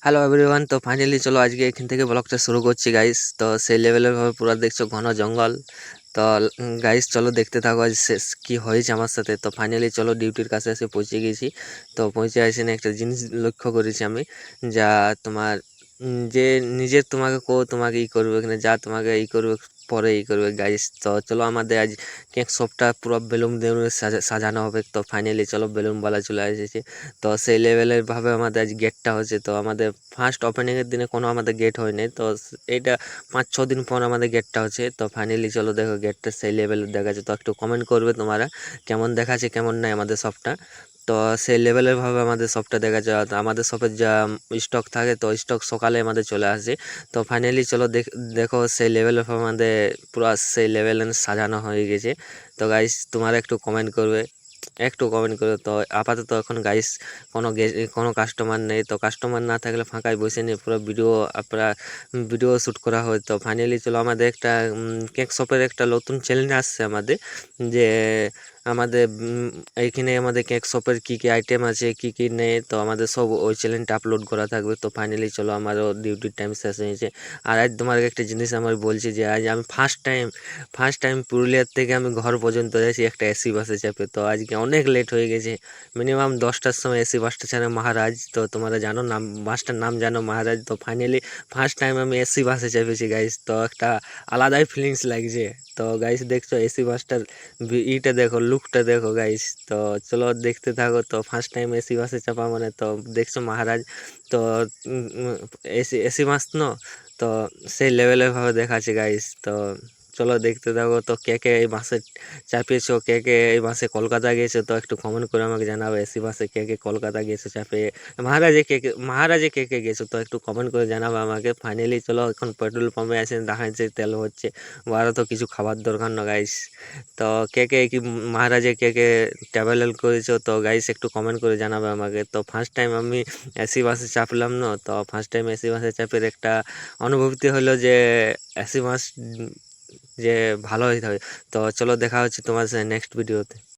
Hello everyone, তো finally চলো আজকে এখান থেকে ব্লগটা শুরু করছি গাইস। তো সেই লেভেলের ভাবে পুরো দেখছো ঘন জঙ্গল। তো গাইস চলো দেখতে থাকো আজ শেষ কি হয়েছে আমার সাথে। তো ফাইনালি চলো ডিউটির কাছে এসে পৌঁছে গেছি। তো পৌঁছে আসে না একটা জিনিস লক্ষ্য করেছি আমি, যা তোমার যে নিজের তোমাকে তোমাকে ই করবে এখানে, যা তোমাকে ই করবে পরে ই করবে গাইস। তো চলো আমাদের আজ কেক শপটা পুরো বেলুন দিয়ে সাজানো হবে। তো ফাইনালি চলো বেলুনওয়ালা চলে এসেছে। তো সেই লেভেলের ভাবে আমাদের আজ গেটটা হচ্ছে। তো আমাদের ফার্স্ট ওপেনিংয়ের দিনে কোনো আমাদের গেট হয়নি। তো এইটা 5-6 দিন পর আমাদের গেটটা হচ্ছে। তো ফাইনালি চলো দেখো গেটটা সেই লেভেলের দেখাচ্ছে। তো একটু কমেন্ট করবে তোমরা কেমন দেখাচ্ছে কেমন নাই আমাদের শপটা। তো সেই লেভেলের ভাবে আমাদের শপটা দেখাচ্ছে। আর আমাদের শপের যা স্টক থাকে, তো স্টক সকালে আমাদের চলে আসে। তো ফাইনালি চলো দেখো সেই লেভেলের ভাবে আমাদের পুরো সেই লেভেল সাজানো হয়ে গেছে। তো গাইস তোমরা একটু কমেন্ট করবে, একটু কমেন্ট করে। তো আপাতত এখন গাইস কোনো কাস্টমার নেই। তো কাস্টমার না থাকলে ফাঁকায় বসে নিয়ে পুরো আপনারা ভিডিও শ্যুট করা হয়। তো ফাইনালি চলো আমাদের একটা কেক শপের একটা নতুন চ্যালেঞ্জ আসছে আমাদের, যে আমাদের এইখানে আমাদের কেক শপের কী কী আইটেম আছে কী কী নেই, তো আমাদের সব ওই চ্যালেঞ্জটা আপলোড করা থাকবে। তো ফাইনালি চলো আমারও ডিউটির টাইম শেষ হয়েছে। আর আজ তোমার একটা জিনিস আমার বলছি, যে আজ আমি ফার্স্ট টাইম পুরুলিয়ার থেকে আমি ঘর পর্যন্ত যাচ্ছি একটা এসি বাসে চেপে। তো আজকে অনেক লেট হয়ে গেছে, মিনিমাম 10টার সময় এসি বাসটা ছাড়ে মহারাজ। তো তোমরা জানো নাম, বাসটার নাম জানো মহারাজ। তো ফাইনালি ফার্স্ট টাইম আমি এসি বাসে চেপেছি গাইস। তো একটা আলাদাই ফিলিংস লাগছে। তো গাইস দেখছো এসি বাসটার ইটা দেখো, লুকটা দেখো গাইস। তো চলো দেখতে থাকো। তো ফার্স্ট টাইম এসি বাসে চাপা মানে তো দেখছো মহারাজ। তো এসি এসি বাস তো সেই লেভেলের ভাবে দেখাচ্ছে গাইস। তো চলো দেখতে থাকো। তো কে কে এই বাসে চাপিয়েছো, কে কে এই বাসে কলকাতা গিয়েছো, তো একটু কমেন্ট করে আমাকে জানাবে এসি বাসে কে কে কলকাতা গিয়েছো চাপে। মহারাজে কে কে গেছো, তো একটু কমেন্ট করে জানাবে আমাকে। ফাইনালি চলো এখন পেট্রোল পাম্পে আছে, দেখাচ্ছে তেল হচ্ছে। আরও তো কিছু খাবার দরকার না গাইস। তো কে কে কি মহারাজে কে কে ট্রাভেল করেছো, তো গাইস একটু কমেন্ট করে জানাবে আমাকে। তো ফার্স্ট টাইম আমি এসি বাসে চাপলাম তো ফার্স্ট টাইম এসি বাসে চাপের একটা অনুভূতি হলো যে এসি বাস যে ভালো হইতে হবে। তো চলো দেখা হচ্ছে তোমার সাথে নেক্সট ভিডিওতে।